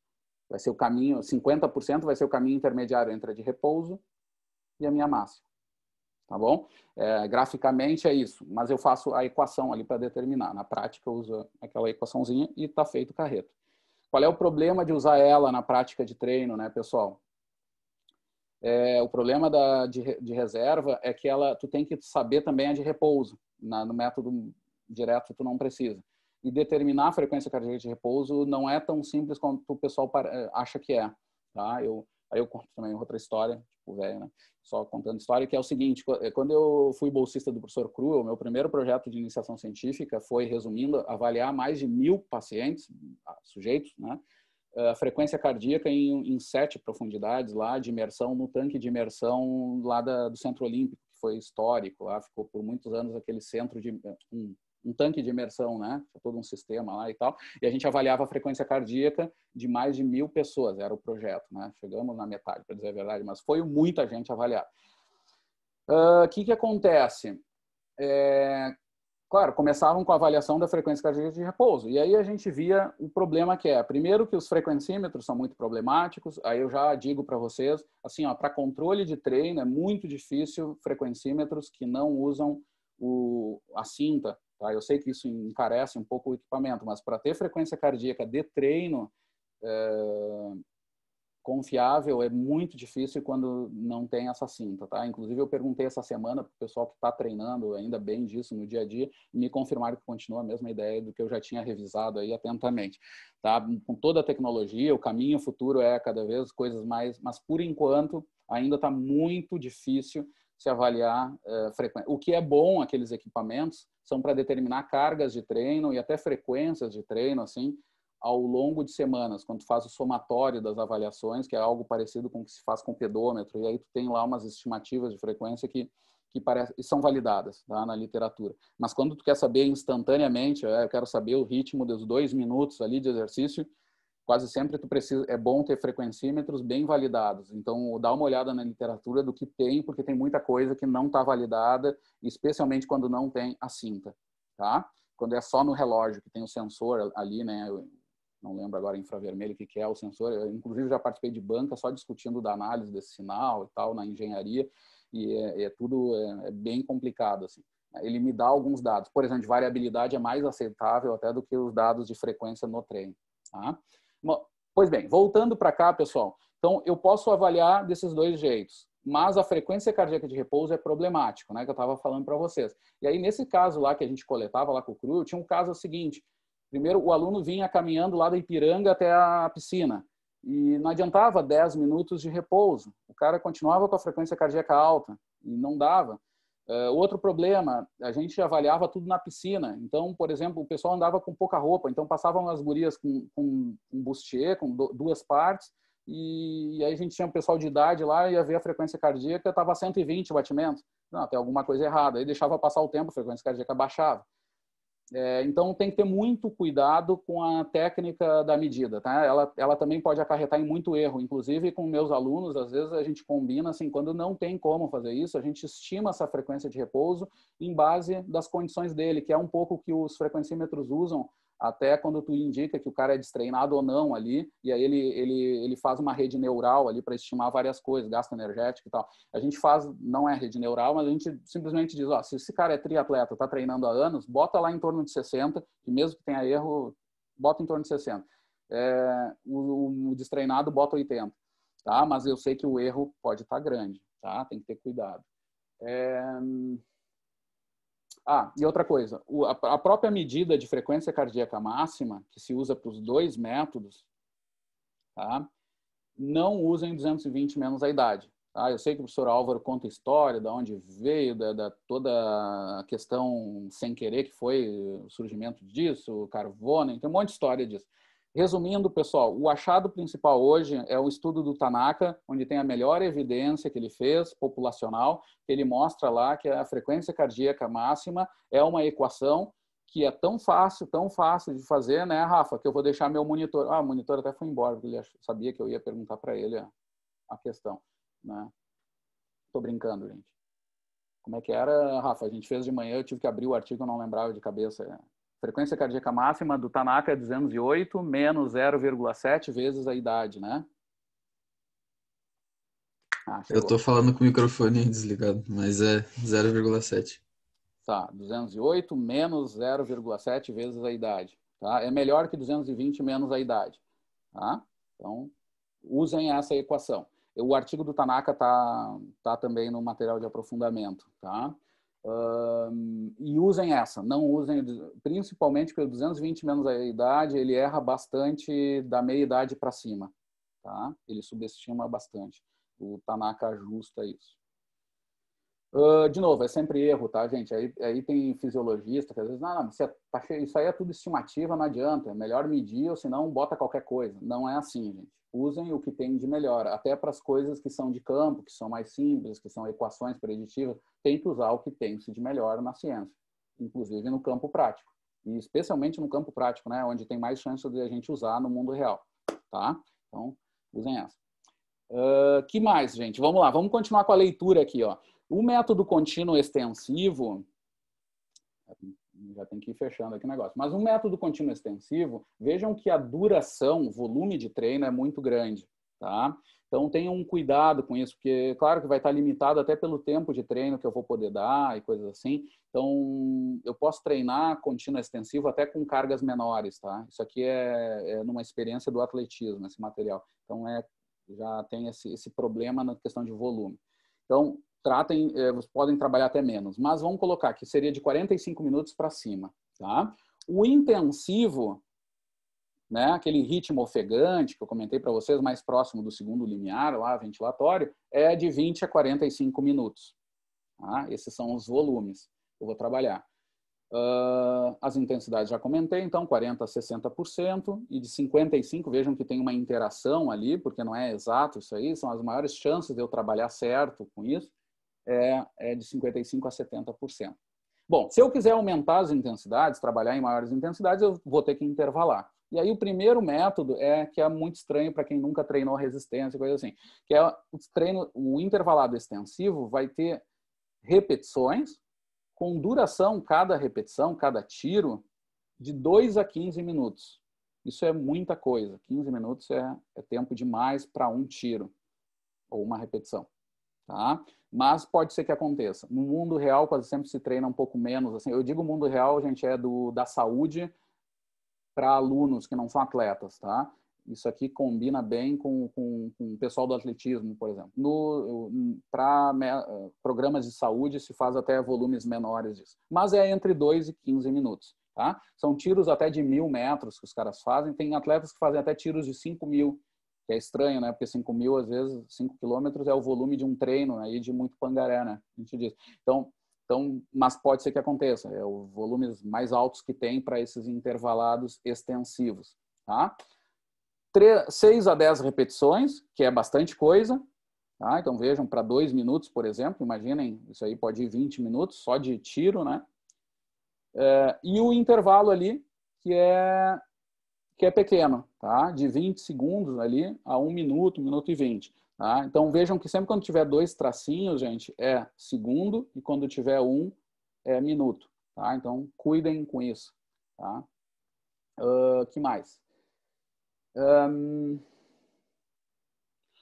Vai ser o caminho, 50% vai ser o caminho intermediário entre a de repouso e a minha máxima. Tá bom? Graficamente é isso, mas eu faço a equação ali para determinar. Na prática, eu uso aquela equaçãozinha e está feito o carreto. Qual é o problema de usar ela na prática de treino, né, pessoal? O problema de reserva é que tu tem que saber também a de repouso. No método direto, tu não precisa. E determinar a frequência cardíaca de repouso não é tão simples quanto o pessoal acha que é. Tá? Aí eu conto também outra história, tipo velho, né? Só contando história, que é o seguinte: quando eu fui bolsista do professor Cru, o meu primeiro projeto de iniciação científica foi, resumindo, avaliar mais de 1000 pacientes, sujeitos, né? A frequência cardíaca em 7 profundidades lá de imersão, no tanque de imersão lá do Centro Olímpico, que foi histórico, lá ficou por muitos anos aquele centro de um tanque de imersão, né? Todo um sistema lá e tal. E a gente avaliava a frequência cardíaca de mais de 1000 pessoas, era o projeto, né? Chegamos na metade, para dizer a verdade, mas foi muita gente avaliada. O que acontece? Claro, começavam com a avaliação da frequência cardíaca de repouso. E aí a gente via o problema que é, primeiro, que os frequencímetros são muito problemáticos. Aí eu já digo para vocês, assim, para controle de treino é muito difícil frequencímetros que não usam a cinta. Tá? Eu sei que isso encarece um pouco o equipamento, mas para ter frequência cardíaca de treino confiável é muito difícil quando não tem essa cinta, tá? Inclusive eu perguntei essa semana para o pessoal que está treinando ainda bem disso no dia a dia e me confirmaram que continua a mesma ideia do que eu já tinha revisado aí atentamente, tá? Com toda a tecnologia, o caminho futuro é cada vez coisas mais, mas por enquanto ainda está muito difícil se avaliar frequência. O que é bom, aqueles equipamentos são para determinar cargas de treino e até frequências de treino, assim, ao longo de semanas, quando tu faz o somatório das avaliações, que é algo parecido com o que se faz com o pedômetro, e aí tu tem lá umas estimativas de frequência que são validadas, tá, na literatura. Mas quando tu quer saber instantaneamente, eu quero saber o ritmo dos 2 minutos ali de exercício, quase sempre é bom ter frequencímetros bem validados. Então, dá uma olhada na literatura do que tem, porque tem muita coisa que não está validada, especialmente quando não tem a cinta, tá? Quando é só no relógio, que tem o sensor ali, né? Não lembro agora infravermelho o que é o sensor. Eu, inclusive, já participei de banca só discutindo da análise desse sinal e tal, na engenharia, e tudo bem complicado, assim. Ele me dá alguns dados. Por exemplo, de variabilidade é mais aceitável até do que os dados de frequência no treino. Tá? Pois bem, voltando para cá, pessoal. Então, eu posso avaliar desses 2 jeitos, mas a frequência cardíaca de repouso é problemático, né, que eu estava falando para vocês. E aí, nesse caso lá que a gente coletava lá com o Cru, tinha um caso seguinte. Primeiro, o aluno vinha caminhando lá da Ipiranga até a piscina e não adiantava 10 minutos de repouso. O cara continuava com a frequência cardíaca alta e não dava. Outro problema, a gente avaliava tudo na piscina. Então, por exemplo, o pessoal andava com pouca roupa. Então, passavam as gurias com um bustier, com 2 partes. E aí a gente tinha um pessoal de idade lá e ia ver a frequência cardíaca, estava 120 batimentos. Não, tem alguma coisa errada. Aí deixava passar o tempo, a frequência cardíaca baixava. Então, tem que ter muito cuidado com a técnica da medida, tá? Ela também pode acarretar em muito erro. Inclusive, com meus alunos, às vezes a gente combina, assim, quando não tem como fazer isso, a gente estima essa frequência de repouso em base das condições dele, que é um pouco o que os frequencímetros usam até quando tu indica que o cara é destreinado ou não ali, e aí ele faz uma rede neural ali para estimar várias coisas, gasto energético e tal. A gente faz, não é rede neural, mas a gente simplesmente diz, ó, se esse cara é triatleta, tá treinando há anos, bota lá em torno de 60, e mesmo que tenha erro, bota em torno de 60. O destreinado bota 80, tá? Mas eu sei que o erro pode estar grande, tá? Tem que ter cuidado. E outra coisa, a própria medida de frequência cardíaca máxima, que se usa para os 2 métodos, tá? Não usa em 220 menos a idade. Tá? Eu sei que o professor Álvaro conta história, de onde veio, toda a questão sem querer que foi o surgimento disso, o Carvone, tem um monte de história disso. Resumindo, pessoal, o achado principal hoje é o estudo do Tanaka, onde tem a melhor evidência que ele fez, populacional, que ele mostra lá que a frequência cardíaca máxima é uma equação que é tão fácil de fazer, né, Rafa, que eu vou deixar meu monitor... o monitor até foi embora, porque ele sabia que eu ia perguntar para ele a questão, né? Tô brincando, gente. Como é que era, Rafa? A gente fez de manhã, eu tive que abrir o artigo, eu não lembrava de cabeça. Frequência cardíaca máxima do Tanaka é 208 menos 0,7 vezes a idade, né? Eu tô falando com o microfone desligado, mas é 0,7. Tá, 208 menos 0,7 vezes a idade. Tá? É melhor que 220 menos a idade. Tá? Então, usem essa equação. O artigo do Tanaka tá também no material de aprofundamento. Tá? E usem essa. Não usem, principalmente porque o 220 menos a idade, ele erra bastante da meia-idade para cima. Tá? Ele subestima bastante. O Tanaka ajusta isso. De novo, é sempre erro, tá, gente? Aí tem fisiologista que às vezes, não, isso aí é tudo estimativa, não adianta, é melhor medir ou senão bota qualquer coisa. Não é assim, gente. Usem o que tem de melhor, até para as coisas que são de campo, que são mais simples, que são equações preditivas, tem que usar o que tem-se de melhor na ciência, inclusive no campo prático. E especialmente no campo prático, né, onde tem mais chance de a gente usar no mundo real, tá? Então, usem essa. Que mais, gente? Vamos lá, vamos continuar com a leitura aqui, ó. O método contínuo extensivo, já tem que ir fechando aqui o negócio, mas um método contínuo extensivo, vejam que a duração, o volume de treino é muito grande, tá? Então tenham um cuidado com isso, porque claro que vai estar limitado até pelo tempo de treino que eu vou poder dar e coisas assim. Então eu posso treinar contínuo extensivo até com cargas menores, tá? Isso aqui é numa experiência do atletismo, esse material. Então já tem esse problema na questão de volume. Então, vocês podem trabalhar até menos, mas vamos colocar que seria de 45 minutos para cima, tá? O intensivo, né, aquele ritmo ofegante que eu comentei para vocês, mais próximo do segundo limiar, lá, ventilatório, é de 20 a 45 minutos. Tá? Esses são os volumes que eu vou trabalhar. As intensidades já comentei, então 40% a 60%, e de 55%, vejam que tem uma interação ali, porque não é exato isso aí, são as maiores chances de eu trabalhar certo com isso, é de 55% a 70%. Bom, se eu quiser aumentar as intensidades, trabalhar em maiores intensidades, eu vou ter que intervalar. E aí o primeiro método que é muito estranho para quem nunca treinou resistência, coisa assim, que é o intervalado extensivo vai ter repetições com duração, cada repetição, cada tiro, de 2 a 15 minutos. Isso é muita coisa. 15 minutos é tempo demais para um tiro ou uma repetição. Tá? Mas pode ser que aconteça. No mundo real, quase sempre se treina um pouco menos. Assim, eu digo mundo real, gente, é da saúde para alunos que não são atletas. Tá? Isso aqui combina bem com o pessoal do atletismo, por exemplo. Para programas de saúde se faz até volumes menores disso. Mas é entre 2 e 15 minutos. Tá? São tiros até de 1.000 metros que os caras fazem. Tem atletas que fazem até tiros de 5.000, que é estranho, né? Porque 5.000, às vezes, 5 quilômetros é o volume de um treino aí de muito pangaré, né? A gente diz. Então, mas pode ser que aconteça. É os volumes mais altos que tem para esses intervalados extensivos. Tá? 6 a 10 repetições, que é bastante coisa. Tá? Então, vejam, para 2 minutos, por exemplo, imaginem, isso aí pode ir 20 minutos só de tiro, né? E o intervalo ali, que é pequeno, tá? De 20 segundos ali a 1 minuto, 1 minuto e 20. Tá? Então, vejam que sempre quando tiver 2 tracinhos, gente, é segundo, e quando tiver 1, é minuto. Tá? Então, cuidem com isso. Tá? Que mais?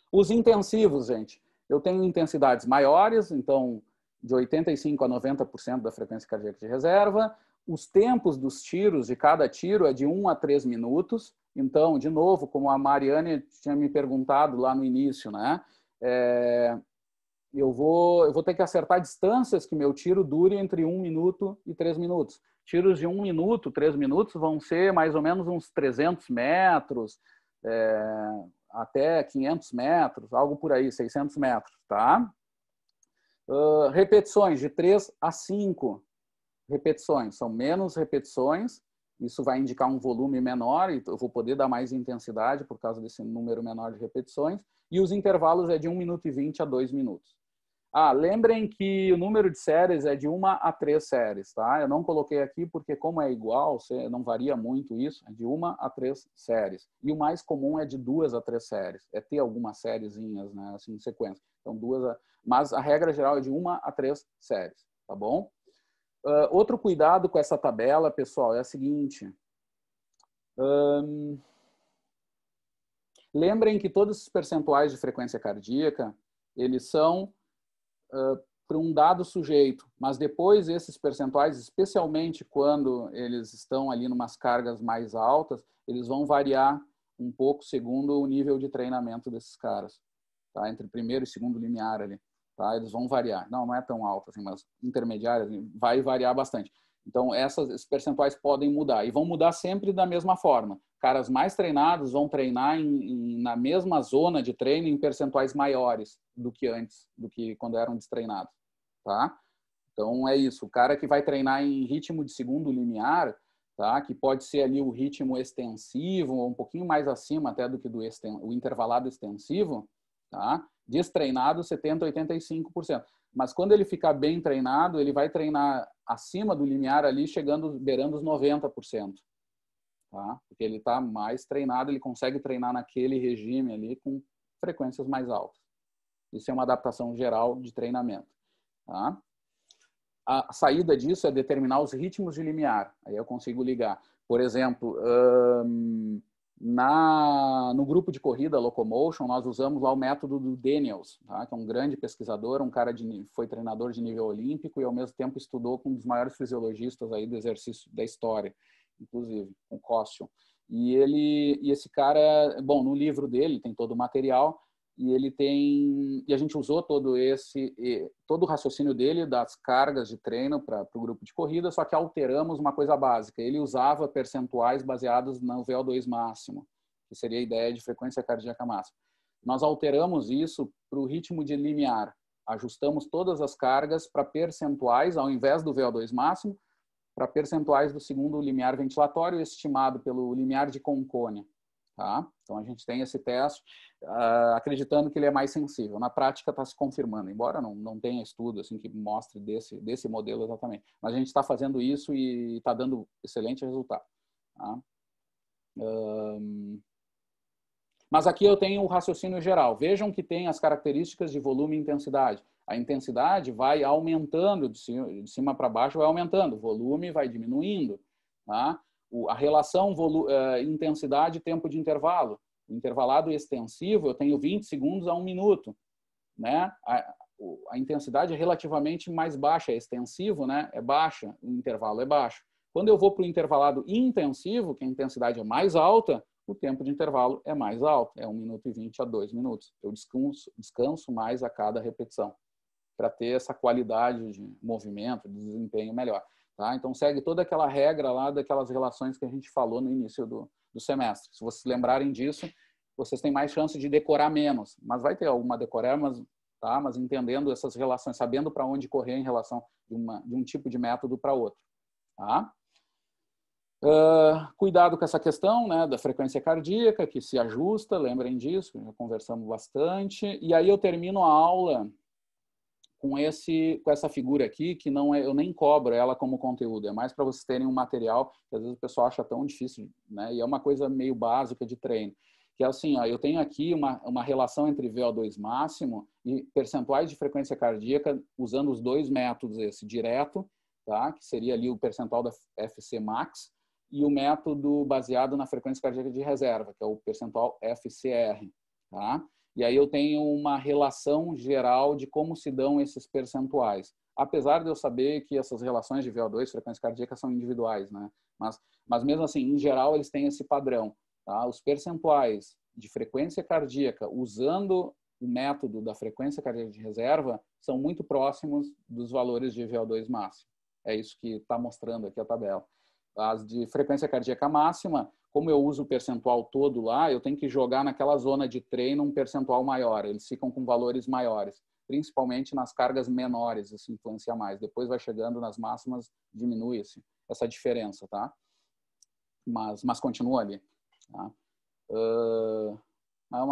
Os intensivos, gente. Eu tenho intensidades maiores, então, de 85% a 90% da frequência cardíaca de reserva. Os tempos dos tiros, de cada tiro, é de 1 a 3 minutos. Então, de novo, como a Mariane tinha me perguntado lá no início, né? Eu vou ter que acertar distâncias que meu tiro dure entre 1 minuto e 3 minutos. Tiros de 1 minuto, 3 minutos vão ser mais ou menos uns 300 metros. até 500 metros, algo por aí, 600 metros, tá? Repetições de 3 a 5 repetições, são menos repetições, isso vai indicar um volume menor, e eu vou poder dar mais intensidade por causa desse número menor de repetições, e os intervalos é de 1 minuto e 20 a 2 minutos. Lembrem que o número de séries é de 1 a 3 séries, tá? Eu não coloquei aqui porque, como é igual, não varia muito isso, é de 1 a 3 séries. E o mais comum é de 2 a 3 séries, é ter algumas sériezinhas, né, assim, em sequência. Então, mas a regra geral é de 1 a 3 séries, tá bom? Outro cuidado com essa tabela, pessoal, é a seguinte. Lembrem que todos os percentuais de frequência cardíaca, eles são para um dado sujeito, mas depois esses percentuais, especialmente quando eles estão ali em umas cargas mais altas, eles vão variar um pouco segundo o nível de treinamento desses caras, tá? Entre primeiro e segundo limiar ali, tá? Eles vão variar. Não é tão alto assim, mas intermediárias vai variar bastante. Então, esses percentuais podem mudar. E vão mudar sempre da mesma forma. Caras mais treinados vão treinar na mesma zona de treino em percentuais maiores do que antes, do que quando eram destreinados. Tá? Então, é isso. O cara que vai treinar em ritmo de segundo limiar, tá? Que pode ser ali o ritmo extensivo, ou um pouquinho mais acima até do que o intervalado extensivo, tá? Destreinado, 70% a 85%. Mas quando ele ficar bem treinado, ele vai treinar acima do limiar ali, beirando os 90%. Tá? Porque ele está mais treinado, ele consegue treinar naquele regime ali com frequências mais altas. Isso é uma adaptação geral de treinamento. Tá? A saída disso é determinar os ritmos de limiar. Aí eu consigo ligar. Por exemplo, no grupo de corrida Locomotion, nós usamos lá o método do Daniels, tá? Que é um grande pesquisador, um cara foi treinador de nível olímpico e ao mesmo tempo estudou com um dos maiores fisiologistas aí do exercício da história, inclusive, com Kossel. E esse cara, bom, no livro dele tem todo o material e a gente usou todo o raciocínio dele das cargas de treino para o grupo de corrida, só que alteramos uma coisa básica. Ele usava percentuais baseados no VO2 máximo, que seria a ideia de frequência cardíaca máxima. Nós alteramos isso para o ritmo de limiar. Ajustamos todas as cargas para percentuais, ao invés do VO2 máximo, para percentuais do segundo limiar ventilatório, estimado pelo limiar de Concone. Tá? Então, a gente tem esse teste, acreditando que ele é mais sensível. Na prática, está se confirmando, embora não tenha estudo assim, que mostre desse modelo exatamente. Mas a gente está fazendo isso e está dando excelente resultado. Tá? Mas aqui eu tenho o raciocínio geral. Vejam que tem as características de volume e intensidade. A intensidade vai aumentando, de cima para baixo vai aumentando, o volume vai diminuindo. Tá? A relação intensidade e tempo de intervalo. O intervalado extensivo, eu tenho 20 segundos a 1 minuto. Né? A intensidade é relativamente mais baixa, é extensivo, né? É baixa, o intervalo é baixo. Quando eu vou para o intervalado intensivo, que a intensidade é mais alta, o tempo de intervalo é mais alto, é 1 minuto e 20 a 2 minutos. Eu descanso mais a cada repetição, para ter essa qualidade de movimento, de desempenho melhor. Tá? Então, segue toda aquela regra lá daquelas relações que a gente falou no início do semestre. Se vocês lembrarem disso, vocês têm mais chance de decorar menos. Mas vai ter alguma decorar, mas entendendo essas relações, sabendo para onde correr em relação de um tipo de método para outro. Tá? Cuidado com essa questão, né, da frequência cardíaca, que se ajusta, lembrem disso, já conversamos bastante. E aí eu termino a aula com essa figura aqui, que eu nem cobro ela como conteúdo, é mais para vocês terem um material que às vezes o pessoal acha tão difícil, né? E é uma coisa meio básica de treino, que é assim, eu tenho aqui uma relação entre VO2 máximo e percentuais de frequência cardíaca usando os dois métodos, esse direto, tá? Que seria ali o percentual da FC max, e o método baseado na frequência cardíaca de reserva, que é o percentual FCR, tá? E aí eu tenho uma relação geral de como se dão esses percentuais. Apesar de eu saber que essas relações de VO2, frequência cardíaca, são individuais, né? Mas mesmo assim, em geral, eles têm esse padrão. Tá? Os percentuais de frequência cardíaca usando o método da frequência cardíaca de reserva são muito próximos dos valores de VO2 máximo. É isso que está mostrando aqui a tabela. As de frequência cardíaca máxima, como eu uso o percentual todo lá, eu tenho que jogar naquela zona de treino um percentual maior. Eles ficam com valores maiores, principalmente nas cargas menores, isso influencia mais. Depois vai chegando nas máximas, diminui essa diferença, tá? Mas continua ali. Tá?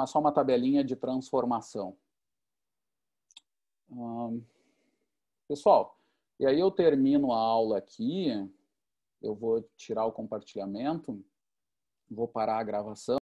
É só uma tabelinha de transformação. Pessoal, e aí eu termino a aula aqui. Eu vou tirar o compartilhamento, vou parar a gravação.